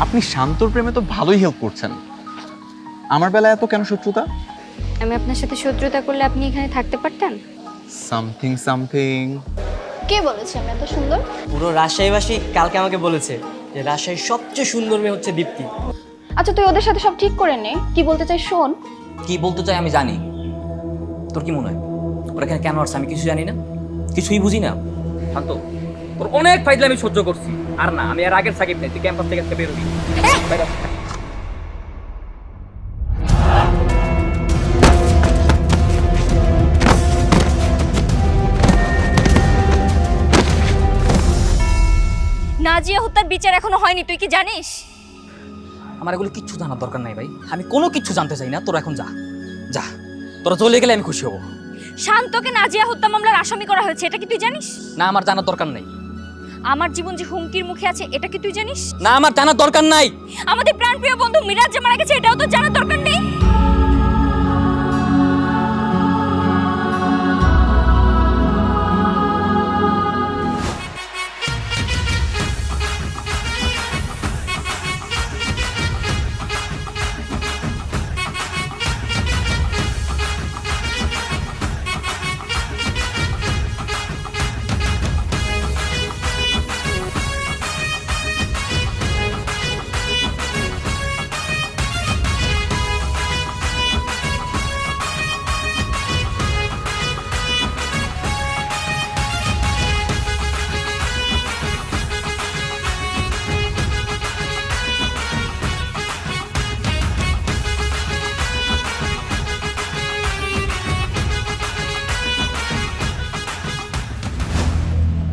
আপনি শান্তর প্রেমে তো ভালোই হেল্প করছেন, আমার বেলায় এত কেন শত্রুতা? আমি আপনার সাথে শত্রুতা করলে আপনি এখানে থাকতে পারতেন? Something something. কে বলেছে আমি এত সুন্দর? পুরো রাজশাহীবাসী কালকে আমাকে বলেছে যে রাজশাহীর সবচেয়ে সুন্দর মেয়ে হচ্ছে দীপ্তি। আচ্ছা তুই ওদের সাথে সব ঠিক করে নে, কি বলতে চাই শোন। কি বলতে চাই আমি জানি। তোর কি মনে হয় ওরা এখানে কেন আসছে আমি কিছু জানি না, কিছুই বুঝি না? শান্ত, তোর অনেক ফাইজলে আমি সহ্য করছি, আর না আমি আর আগের সাকিব নেই। তুই ক্যাম্পাস থেকে আজকে বেরোবি। নাজিয়া হত্যার বিচার এখনো হয়নি, তুই কি জানিস? আমার এগুলো কিচ্ছু জানার দরকার নাই ভাই, আমি কোনো কিচ্ছু জানতে চাই না। তোরা এখন যা যা, তোরা চলে গেলে আমি খুশি হব। শান্তকে নাজিয়া হত্যা মামলার আসামি করা হয়েছে, এটা কি তুই জানিস? না, আমার জানার দরকার নাই। আমার জীবন যে হুমকির মুখে আছে, এটা কি তুই জানিস? না, আমার জানার দরকার নাই। আমাদের প্রাণপ্রিয় বন্ধু মিরাজ যে মারা গেছে, এটাও তো জানার দরকার নেই?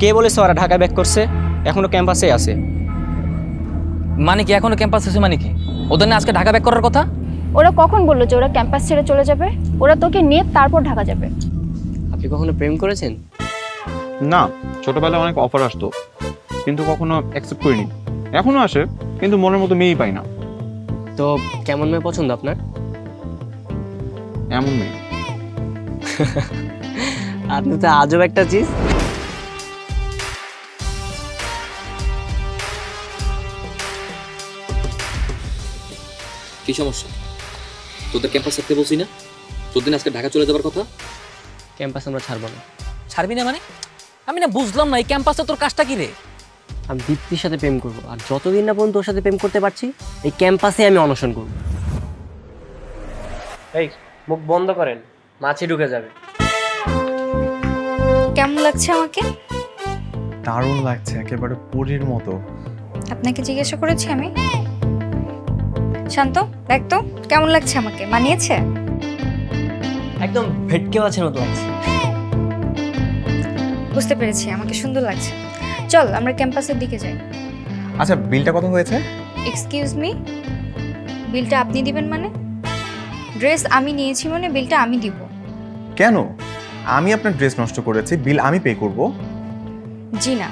কে বলেছে ওরা ঢাকা ব্যাক করছে? এখনো ক্যাম্পাসে আছে। মানে কি এখনো ক্যাম্পাস আছে? মানে কি ওদের না আজকে ঢাকা ব্যাক করার কথা? ওরা কখন বললো যে ওরা ক্যাম্পাস ছেড়ে চলে যাবে? ওরা তোকে নিয়ে তারপর ঢাকা যাবে। আপনি কখনো প্রেম করেছেন? না, ছোটবেলায় অনেক অফার আসতো, কিন্তু কখনো অ্যাকসেপ্ট করিনি। এখনো আসে, কিন্তু মনের মতো মেয়েই পাই না। তো কেমন মেয়ে পছন্দ আপনার? এমন মেয়ে। আপনি তো আজব একটা চিজ। কি সমস্যা? তোদের ক্যাম্পাস থাকতে বলছি না? তোদের আজকে ঢাকা চলে যাবার কথা। ক্যাম্পাস আমরা ছাড়বো না। ছাড়বি না মানে? আমি না বুঝলাম না, এই ক্যাম্পাসে তোর কাজটা কি রে? আমি দীপ্তির সাথে প্রেম করব, আর যতদিন না পর্যন্ত ওর সাথে প্রেম করতে পারছি এই ক্যাম্পাসে আমি অনশন করব। এই মুখ বন্ধ করেন, মাছি ঢুকে যাবে। কেমন লাগছে আমাকে? দারুণ লাগছে, একেবারে পরীর মতো। আপনাকে জিজ্ঞাসা করেছি আমি। শান্ত, দেখ তো কেমন লাগছে আমাকে, মানিয়েছে? একদম ভেটকে মাছের মতো লাগছে। বুঝতে পেরেছি, আমাকে সুন্দর লাগছে। চল আমরা ক্যাম্পাসের দিকে যাই। আচ্ছা, বিলটা কত হয়েছে? এক্সকিউজ মি, বিলটা আপনি দিবেন মানে? ড্রেস আমি নিয়েছি মানে বিলটা আমি দিব। কেন? আমি আপনার ড্রেস নষ্ট করেছি, বিল আমি পে করব? জি না,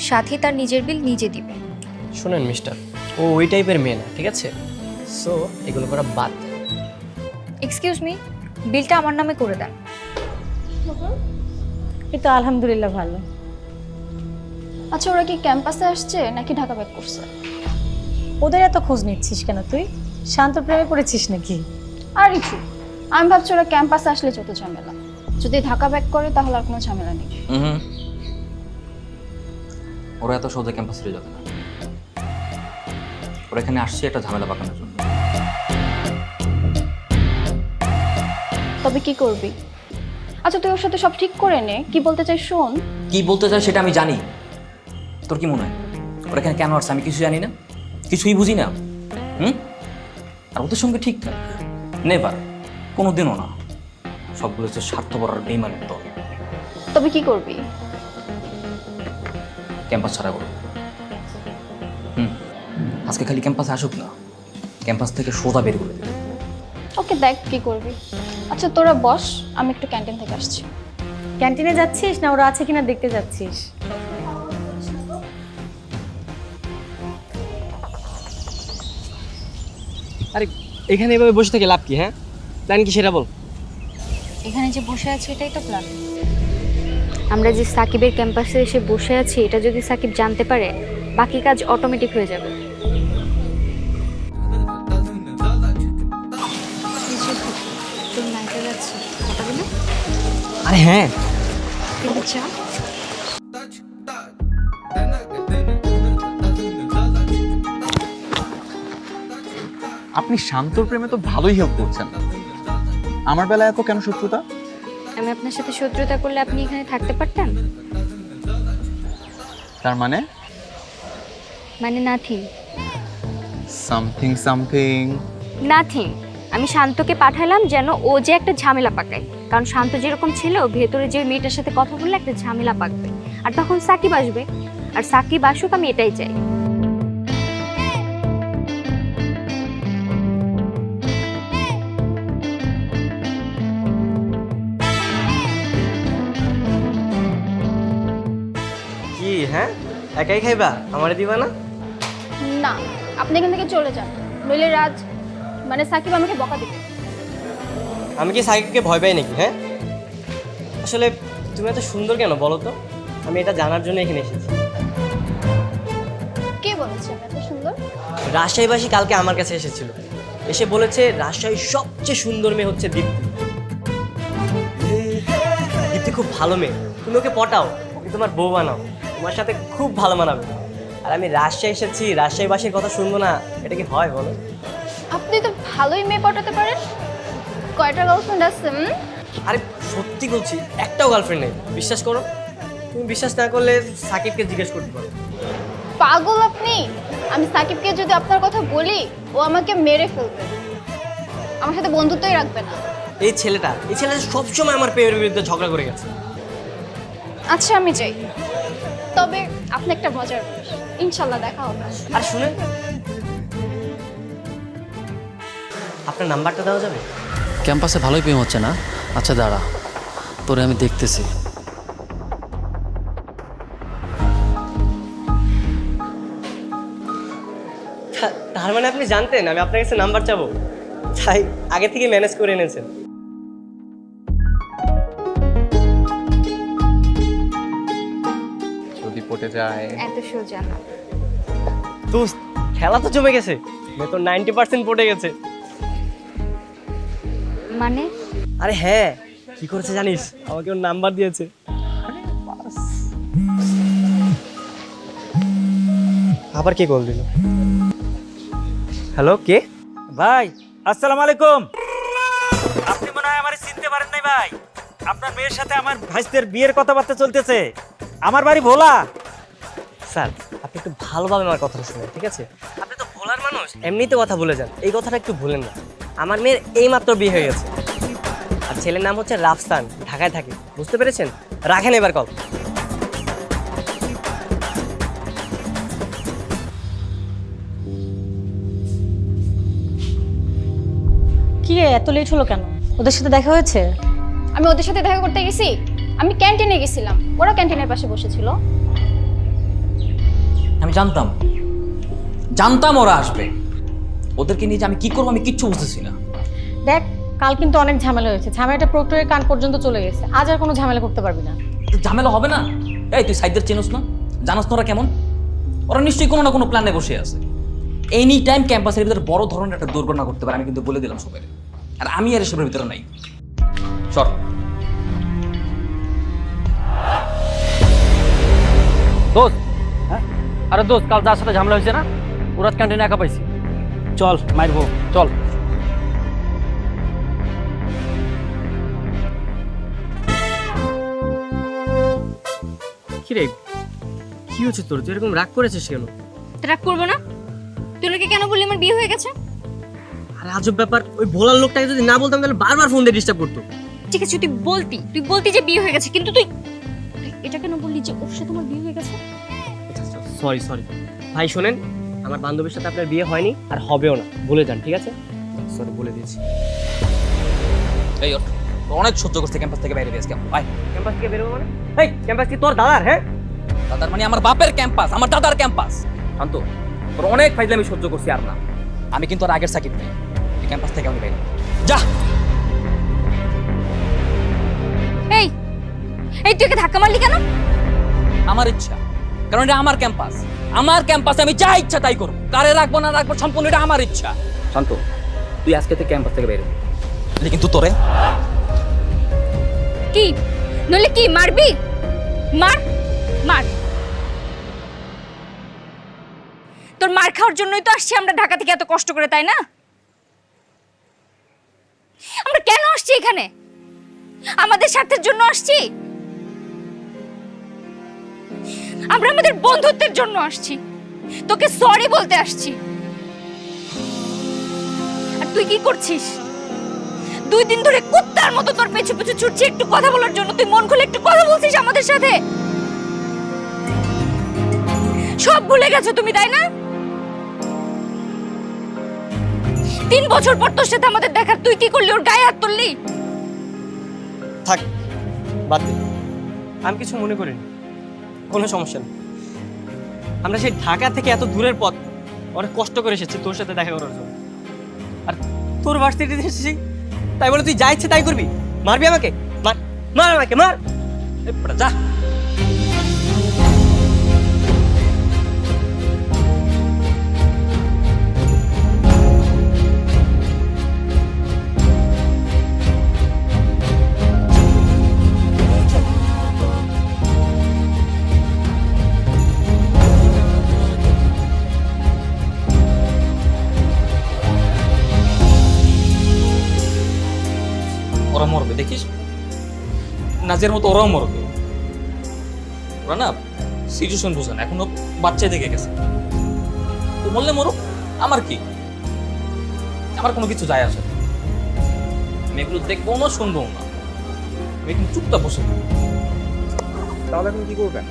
সাথী তার নিজের বিল নিজে দিবে। শুনেন মিস্টার, ও ওই টাইপের মেয়ে না, ঠিক আছে? সো এগুলো করা বাদ। এক্সকিউজ মি, বিলটা আমার নামে করে দেন। এই তো আলহামদুলিল্লাহ ভালো। আচ্ছা, ওরা কি ক্যাম্পাসে আসছে নাকি ঢাকা ব্যাক করছে? ওদের এত খোঁজ নিচ্ছিস কেন তুই? শান্ত প্রেমে পড়েছিস নাকি? আর কিছু, আমি ভাবছি ওরা ক্যাম্পাসে আসলে যত ঝামেলা, যদি ঢাকা ব্যাক করে তাহলে আর কোনো ঝামেলা নেই। ওরা এত সহজে ক্যাম্পাস ছেড়ে যাবে না। ওরা এখানে আসছে একটা ঝামেলা পাকানোর জন্য। তবে কি করবি? আচ্ছা তুই ওর সাথে সব ঠিক করে নে, কি বলতে চাই শোন। কি বলতে চাই সেটা আমি জানি। তোর কি মনে হয় ওরা এখানে কেন আসছে আমি কিছু জানি না, কিছুই বুঝি না? আর ওদের সঙ্গে ঠিকঠাক নেবার, কোনোদিনও না। সবগুলো হচ্ছে স্বার্থপর আর বেইমানের দল। তবে কি করবি? ক্যাম্পাস ছাড়া করো। আজকে খালি ক্যাম্পাসে আসুক না, ক্যাম্পাস থেকে সোজা বের করে দেবে। ওকে, দেখ কি করবি। আচ্ছা তোরা বস, আমি একটু ক্যান্টিন থেকে আসছি। ক্যান্টিনে যাচ্ছিস না ওরা আছে কিনা দেখতে যাচ্ছিস? আরে এখানে এভাবে বসে থেকে লাভ কি? হ্যাঁ, প্ল্যান কি সেটা বল। এখানে যে বসে আছি এটাই তো প্ল্যান। আমরা যে সাকিবের ক্যাম্পাসে এসে বসে আছি, এটা যদি সাকিব জানতে পারে বাকি কাজ অটোমেটিক হয়ে যাবে। আরে হ্যাঁ, আচ্ছা আপনি শান্তর প্রেমে তো ভালোই হেল্প করছেন, আমার বেলায় এত কেন শত্রুতা? আমি আপনার সাথে শত্রুতা করলে আপনি এখানে থাকতে পারতেন? তার মানে মানে নাথিং। Something something. নাথিং। আমি শান্তকে পাঠালাম যেন ও যে একটা ঝামেলা পাকায়, কারণ শান্ত যেরকম ছিল ভেতরে যে মেয়েটার সাথে কথা বললে একটা ঝামেলা পাকবে, আর তখন সাকিব আসবে, আর সাকিব আসুক, আমি এটাই চাই। কি হ্যাঁ একাই খাইবা, আমারে দিবা না? না, আপনি এখান থেকে চলে যান, নইলে রাজ মানে সাকিব আমাকে বকা দেবে। আমি কি সাকিবকে ভয় পাই নাকি? হ্যাঁ, আসলে তুমি এত সুন্দর কেন বলো তো? আমি এটা জানার জন্য এখানে এসেছি। কে বলেছে আমি এত সুন্দর? রাজশাহীবাসী কালকে আমার কাছে এসেছিল, এসে বলেছে রাজশাহীর সবচেয়ে সুন্দর মেয়ে হচ্ছে দীপ্তি। দীপ্তি খুব ভালো মেয়ে, তুমি ওকে পটাও, ওকে তোমার বউ বানাও, তোমার সাথে খুব ভালো মানাবে। আর আমি রাজশাহী এসেছি, রাজশাহীবাসীর কথা শুনবো না, এটা কি হয় বলো? আপনি তো ভালোই মেয়ে পটাতে পারেন। কয়টা গার্লফ্রেন্ড আছে? আরে সত্যি বলছি, একটাও গার্লফ্রেন্ড নেই, বিশ্বাস করো। তুমি বিশ্বাস না করলে সাকিবকে জিজ্ঞেস করতে পারো। পাগল আপনি! আমি সাকিবকে যদি আপনার কথা বলি, ও আমাকে মেরে ফেলবে, আমার সাথে বন্ধুত্বই রাখবে না। এই ছেলেটা সবসময় আমার প্রেমের বিরুদ্ধে ঝগড়া করে গেছে। আচ্ছা আমি যাই, তবে আপনি একটা মজার জিনিস, ইনশাল্লাহ দেখা হবে। আর শুনে, আপনার নাম্বারটা দেওয়া যাবে? ক্যাম্পাসে ভালোই প্রেম হচ্ছে না? আচ্ছা দাঁড়া, তোরে আমি দেখতেছি। তার মানে আপনি জানতেন আমি আপনার কাছে নাম্বার চাবো, তাই আগে থেকে ম্যানেজ করে এনেছেন। যদি পটে যায়। এত সোজা না। দোস্ত, খেলা তো জমে গেছে, মেয়ে তো 90% পড়ে গেছে। মানে আরে হ্যাঁ, কি করেছে জানিস? আমাকে ওর নাম্বার দিয়েছে। আবার কে কল দিল? হ্যালো, কে? ভাই আসসালামু আলাইকুম। আপনি মনে হয় আমার চিনতে পারেন নাই ভাই, আপনার মেয়ের সাথে আমার ভাইস্তের বিয়ের কথাবার্তা চলতেছে। আমার বাড়ি ভোলা। স্যার, আপনি একটু ভালোভাবে আমার কথাটা শুনেন, ঠিক আছে? আপনি তো ভোলার মানুষ, এমনিতে কথা ভুলে যান, এই কথাটা একটু ভুলেন না। আমার মেয়ের এইমাত্র বিয়ে হয়ে গেছে, আর ছেলের নাম হচ্ছে রাফসান, ঢাকায় থাকে, বুঝতে পেরেছেন? রাখেন এবার কল। কি রে, এত লেট হলো কেন? ওদের সাথে দেখা হয়েছে? আমি ওদের সাথে দেখা করতে গেছি, আমি ক্যান্টিনে গেছিলাম, ওরা ক্যান্টিনের পাশে বসেছিল। আমি জানতাম ওরা আসবে। ওদেরকে নিয়ে যে আমি কি করবো আমি কিচ্ছু বুঝতেছি না। দেখ, কাল কিন্তু অনেক ঝামেলা হয়েছে, ঝামেলাটা প্রক্টরের কান পর্যন্ত চলে গেছে, আজ আর কোনো ঝামেলা করতে পারবি না। তো ঝামেলা হবে না? এই তুই সাইদের চেনস না? জানাস না ওরা কেমন? ওরা নিশ্চয়ই কোনো না কোনো প্ল্যানে বসে আছে। এনি টাইম ক্যাম্পাসের ভিতরে বড় ধরনের একটা দুর্ঘটনা করতে পারে, আমি কিন্তু বলে দিলাম সবাই। আর আমি আর এসবের ভিতরে নাই। সর। দোস্ত, হ্যাঁ আরে দোস্ত, কাল যার সাথে ঝামেলা হয়েছে না, ওরা ক্যান্টিনে একা পাইছি। চল মারবো। চল। কি রে, কি হচ্ছে তোর? তুই এরকম রাগ করেছিস কেন? রাগ করবো না? তুই ওনাকে কেন বললি আমার বিয়ে হয়ে গেছে? আরে আজব ব্যাপার, ওই ভোলার লোকটাকে যদি না বলতাম তাহলে বারবার ফোন দিয়ে ডিস্টার্ব করতো। ঠিক আছে, তুই বলতি যে বিয়ে হয়ে গেছে, কিন্তু তুই এটা কেন বললি যে ওর সাথে আমার বিয়ে হয়ে গেছে? সরি ভাই, শোনেন, আমার বান্ধবীর সাথে আপনার বিয়ে হয়নি আর হবেও না, বলে যান, ঠিক আছে? সরি, বলে দিয়েছি। এই ওঠ, অনেক সহ্য করছে, ক্যাম্পাস থেকে বাইরে দিয়েছে। ভাই ক্যাম্পাস থেকে বেরোবো মানে? এই ক্যাম্পাস কি তোর দাদার? হ্যাঁ, দাদার মানে আমার বাপের ক্যাম্পাস, আমার দাদার ক্যাম্পাস। শান্ত, তোর অনেক ফাইজলে আমি সহ্য করছি, আর না। আমি কিন্তু আর আগের সাকিব নেই, ক্যাম্পাস থেকে আমি বাইরে যা। এই তুই একে ধাক্কা মারলি কেন? আমার ইচ্ছা, কারণ এটা আমার ক্যাম্পাস। আমার ক্যাম্পাসে আমি যা ইচ্ছা তাই করবো, কারে রাখবো না রাখবো সম্পূর্ণ এটা আমার ইচ্ছা। শান্ত, তুই আজকে থেকে ক্যাম্পাস থেকে বাইরে, কিন্তু তোরে কি নইলে কি মারবি? মার মার। তোর মার খাওয়ার জন্যই তো আসছি আমরা ঢাকা থেকে এত কষ্ট করে, তাই না? আমরা কেন আসছি এখানে? আমাদের স্বার্থের জন্য আসছি? আমরা আমাদের বন্ধুত্বের জন্য আসছি, তোকে সরি বলতে আসছি। আর তুই কি করছিস? 2 দিন ধরে কুত্তার মতো তোর পেছু পেছু ছুটছি একটু কথা বলার জন্য। তুই মন খুলে একটু কথা বলছিস আমাদের সাথে? সব ভুলে গেছো তুমি, তাই না? 3 বছর পর তোর সাথে আমাদের দেখার তুই কি করলি? ওর গায়ে হাত তুললি? থাক, বাদ দে, আমি কিছু মনে করিনি, কোনো সমস্যা নেই। আমরা সেই ঢাকা থেকে এত দূরের পথ অনেক কষ্ট করে এসেছি তোর সাথে দেখা করার জন্য। আর তোর ভার্সিটিতে এসেছি তাই বলে তুই যা ইচ্ছে তাই করবি? মারবি আমাকে? মার, মার আমাকে, মার। এ পড়া, যা। ওরা মরবে দেখিস, নাজের মতো ওরাও মরবে। ওরা না সিচুয়েশন বুঝে না, এখনো বাচ্চাই দেখে গেছে। তো মরলে মরুক, আমার কি? আমার কোনো কিছু যায় আসে না। আমি এগুলো দেখবো না, শুনবো না। আমি এখন চুপটা বসে থাকি। তাহলে এখন কি করবেন?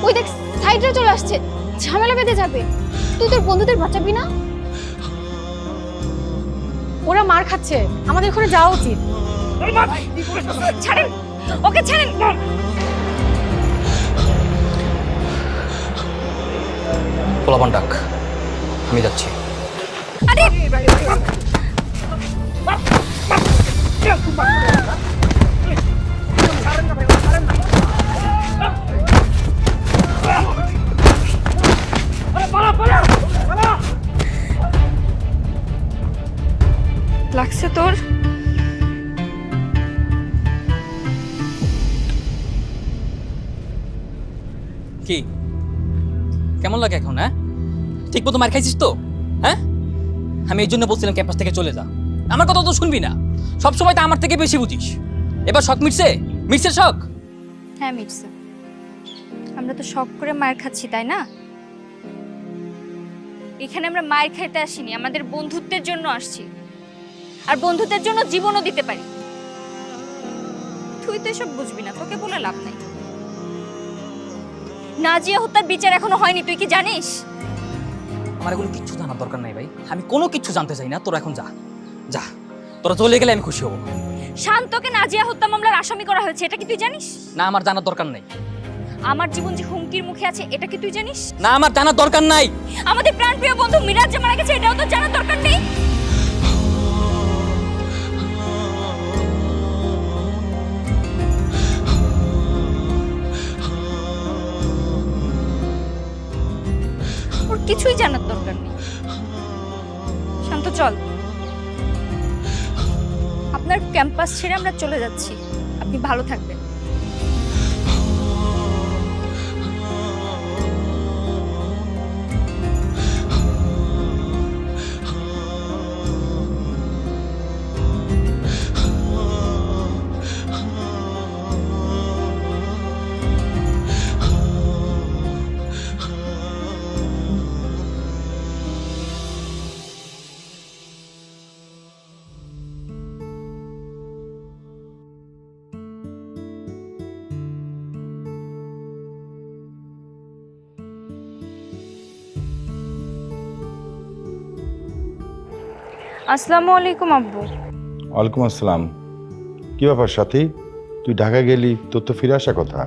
ওই দেখ, সাইডে চলে আসছে, ঝামেলা বেঁধে যাবে। তুই তোর বন্ধুদের বাঁচাবি না? ওরা মার খাচ্ছে, আমাদের ওখানে যাওয়া উচিত। ছাড়েন ওকে, ছাড়েন। পোলাপান ডাক, আমি যাচ্ছি। আরে লাগছে তোর? কি কেমন লাগে এখন? হ্যাঁ, ঠিক মতো মার খাইছিস তো? হ্যাঁ, আমি এই জন্য বলছিলাম ক্যাম্পাস থেকে চলে যা। আমার কথা তো শুনবি না, সব সময় তো আমার থেকে বেশি বুঝিস। এবার শখ মিটছে? মিটছে শখ? হ্যাঁ মিটছে। আমরা তো শখ করে মার খাচ্ছি, তাই না? এখানে আমরা মার খাইতে আসিনি, আমাদের বন্ধুত্বের জন্য আসছি। আর বন্ধুত্বের জন্য জীবনও দিতে পারি। তুই তো এসব বুঝবি না, তোকে বলে লাভ নাই। নাজিয়া হত্যার বিচার এখনো হয়নি, তুই কি জানিস? আমার এগুলো কিচ্ছু জানার দরকার নাই ভাই, আমি কোনো কিচ্ছু জানতে চাই না। তোরা এখন যা, যা, তোরা চলে গেলে আমি খুশি হব। শান্তকে নাজিয়া হত্যা মামলার আসামি করা হয়েছে, এটা কি তুই জানিস? না, আমার জানার দরকার নাই। আমার জীবন যে হুমকির মুখে আছে, এটা কি তুই জানিস? না, আমার জানার দরকার নাই। আমাদের প্রাণপ্রিয় বন্ধু মিরাজ যে মারা গেছে, এটাও তো জানার দরকার নেই? ওর কিছুই জানার দরকার নেই। শান্ত চল, আপনার ক্যাম্পাস ছেড়ে আমরা চলে যাচ্ছি। আপনি ভালো থাকবেন। আসসালামু আলাইকুম আব্বু। ওয়ালাইকুম আসসালাম। কি ব্যাপার সাথী, তুই ঢাকা গেলি, তোর তো ফিরে আসা কথা।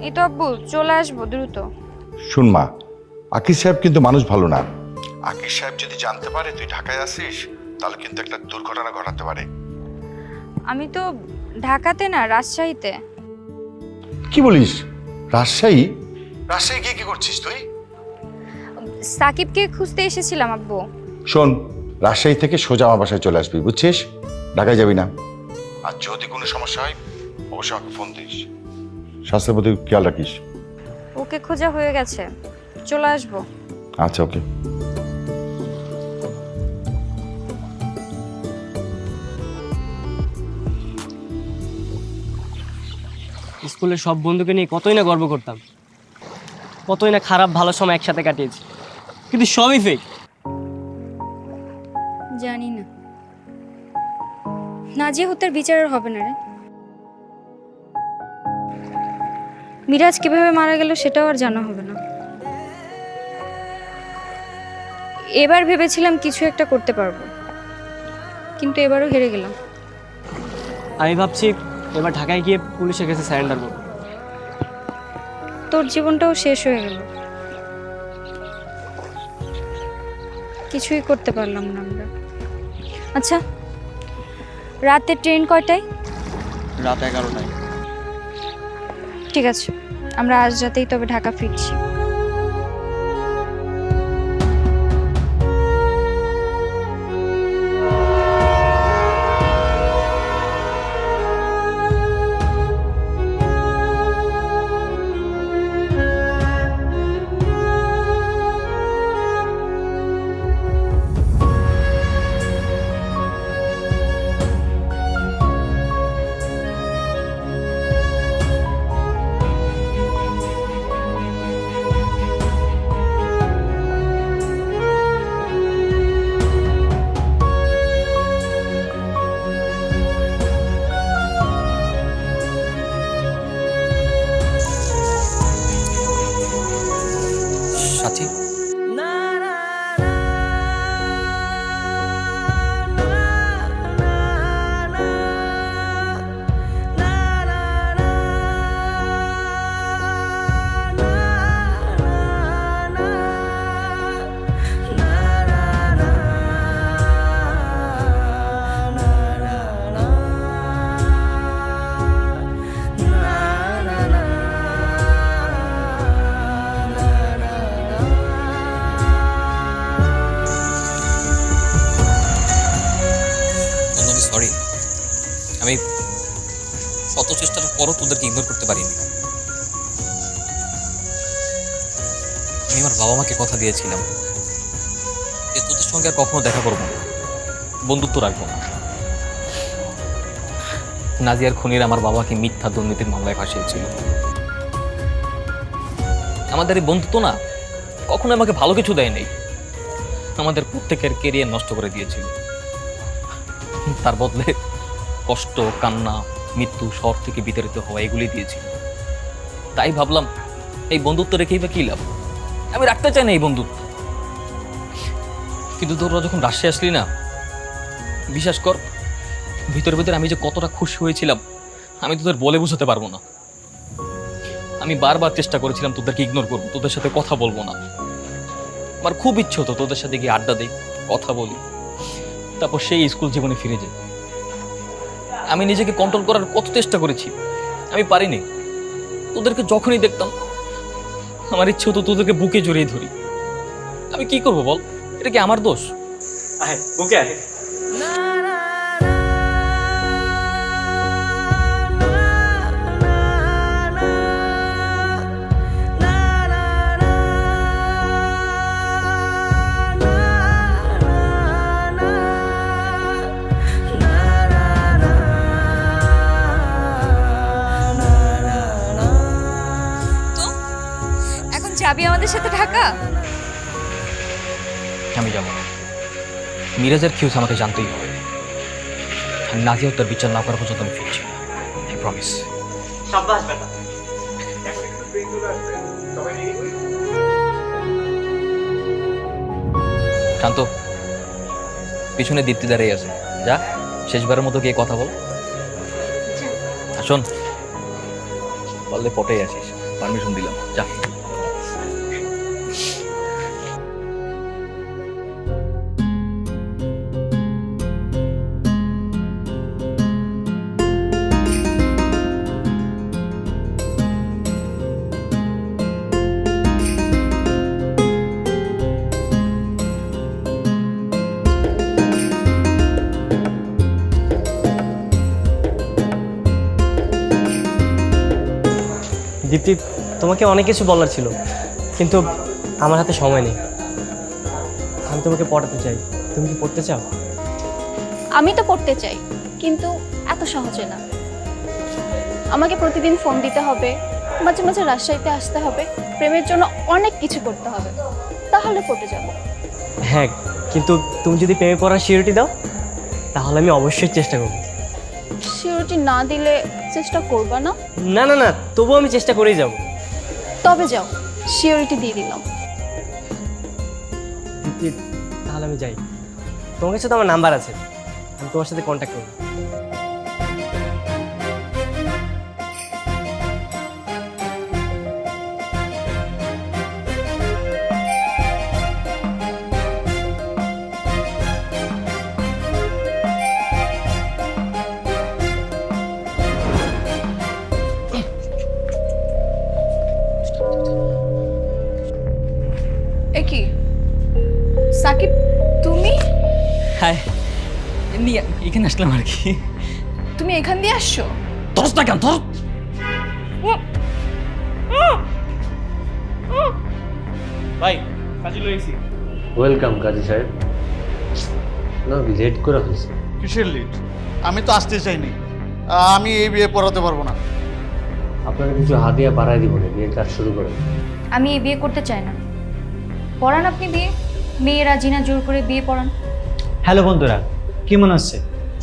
এই তো আব্বু, চলে আসবো দ্রুত। শুন মা, আকিব সাহেব কিন্তু মানুষ ভালো না। আকিব সাহেব যদি জানতে পারে তুই ঢাকায় আসিস, তাহলে কিন্তু একটা দুর্ঘটনা ঘটাতে পারে। আমি তো ঢাকাতে না, রাজশাহীতে। কি বলিস? রাজশাহী? রাজশাহী গিয়ে কি করছিস তুই? সাকিবকে খুঁজতে এসেছিলাম আব্বু। শোন, রাজশাহী থেকে সোজা আমার বাসায় চলে আসবি, বুঝছিস? ঢাকায় যাবি না। আর যদি কোনো সমস্যা হয় অবশ্যই আমাকে ফোন দিস। স্বাস্থ্যের প্রতি খেয়াল রাখিস। ওকে খোঁজা হয়ে গেছে, চলে আসবো। আচ্ছা, ওকে। স্কুলের সব বন্ধুকে নিয়ে কতই না গর্ব করতাম, কতই না খারাপ ভালো সময় একসাথে কাটিয়েছি, কিন্তু সবই ফেক। জানি না, নাজিয়া হত্যার বিচারের হবে না রে। মিরাজ কিভাবে মারা গেল সেটাও আর জানা হবে না। এবার ভেবেছিলাম কিছু একটা করতে পারবো, কিন্তু এবারও হেরে গেলাম। আমি ভাবছি এবার ঢাকায় গিয়ে পুলিশের কাছে স্যারেন্ডার করবো। তোর জীবনটাও শেষ হয়ে গেল, কিছুই করতে পারলাম না আমরা। আচ্ছা, রাতে ট্রেন কয়টায়? রাত 11টায়। ঠিক আছে, আমরা আজ রাতেই তবে ঢাকা ফিরছি। সাথী, সরি, আমি শত চেষ্টার পরও তোদেরকে ইগনোর করতে পারিনি। আমি আমার বাবা মাকে কথা দিয়েছিলাম যে তোদের সঙ্গে আর কখনো দেখা করবো না, বন্ধুত্ব রাখবো না। নাজিয়ার খুনির আমার বাবাকে মিথ্যা দুর্নীতির মামলায় ফাঁসিয়েছিল। আমাদের এই বন্ধুত্ব না কখনো আমাকে ভালো কিছু দেয়নি, আমাদের প্রত্যেকের কেরিয়ার নষ্ট করে দিয়েছিল। তার বদলে কষ্ট, কান্না, মৃত্যু, শহর থেকে বিতাড়িত হওয়া এগুলি দিয়েছিল। তাই ভাবলাম এই বন্ধুত্ব রেখেই বা কি লাভ, আমি রাখতে চাই না এই বন্ধুত্ব। কিন্তু তোরা যখন রাজশাহী আসলি না, বিশ্বাস কর ভিতরে ভিতরে আমি যে কতটা খুশি হয়েছিলাম আমি তোদের বলে বোঝাতে পারবো না। আমি বারবার চেষ্টা করেছিলাম তোদেরকে ইগনোর করবো, তোদের সাথে কথা বলবো না। আমার খুব ইচ্ছে হতো তোদের সাথে গিয়ে আড্ডা দিই, কথা বলি, তারপর সেই স্কুল জীবনে ফিরে যাই। আমি নিজেকে কন্ট্রোল করার কত চেষ্টা করেছি, আমি পারিনি। তোদেরকে যখনই দেখতাম আমার ইচ্ছে হতো তোদেরকে বুকে জড়িয়ে ধরি। আমি কি করবো বল, এটা কি আমার দোষ? বুকে আয়। যাবি আমাদের সাথে ঢাকা? আমি যাবো। মিরাজের কিউস আমাকে জানতেই হবে। আমি নাজিয়া তার বিচার না করার পর্যন্ত আমি ফিরছি না, আই প্রমিস। সাব্বাস বেটা। শান্ত, পিছনে দীপ্তি দাঁড়িয়ে আছে, যা শেষবারের মতো গিয়ে কথা বল। শোন, বললে পটেই আসিস, পারমিশন দিলাম, যা। দীপ্তি, তোমাকে অনেক কিছু বলার ছিল, কিন্তু আমার হাতে সময় নেই। আমি তোমাকে পড়াতে চাই, তুমি কি পড়তে চাও? আমি তো পড়তে চাই, কিন্তু এত সহজে না। আমাকে প্রতিদিন ফোন দিতে হবে, মাঝে মাঝে রাজশাহীতে আসতে হবে, প্রেমের জন্য অনেক কিছু করতে হবে, তাহলে পড়তে যাব। হ্যাঁ, কিন্তু তুমি যদি প্রেমে পড়ার সিওরিটি দাও তাহলে আমি অবশ্যই চেষ্টা করব। সিওরিটি না দিলে চেষ্টা করবা না? না না না, তবুও আমি চেষ্টা করেই যাব। তবে যাও, সিওরিটি দিয়ে দিলাম। দীপ্তি, তাহলে আমি যাই। তোমার কাছে তো আমার নাম্বার আছে, আমি তোমার সাথে কন্ট্যাক্ট করব। এ কি সাকিব, তুমি হ্যাঁ, এমনি এখানে আসলাম আর কি। তুমি এখান দিয়ে আসছো? ধরস না কেন, ধর। ভাই কাজে লইছি। ওয়েলকাম কাজী সাহেব। না লেট করে ফেলছি। কিসের লিড? আমি তো আসতে চাইনি। আমি এই বিয়ে পড়াতে পারবো না। আপনারা কিছু হাদিয়া বাড়াই দিব না, বিয়ের কাজ শুরু করেন। আমি এই বিয়ে করতে চাই না। পড়ান আপনি বিয়ে, মেয়েরা জিনা জোর করে বিয়ে পড়ান। হ্যালো বন্ধুরা, কি মনে হচ্ছে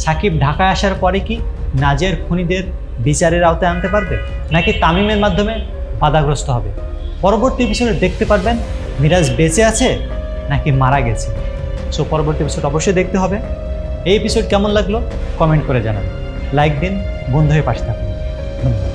সাকিব ঢাকায় আসার পরে কি নাজিয়ার খুনিদের বিচারের আওতায় আনতে পারবে, নাকি তামিমের মাধ্যমে বাধাগ্রস্ত হবে? পরবর্তী এপিসোডে দেখতে পারবেন মিরাজ বেঁচে আছে নাকি মারা গেছে। সো পরবর্তী এপিসোড অবশ্যই দেখতে হবে। এই এপিসোড কেমন লাগলো কমেন্ট করে জানাবেন, লাইক দিন, বন্ধু হয়ে পাশে থাকুন। ধন্যবাদ।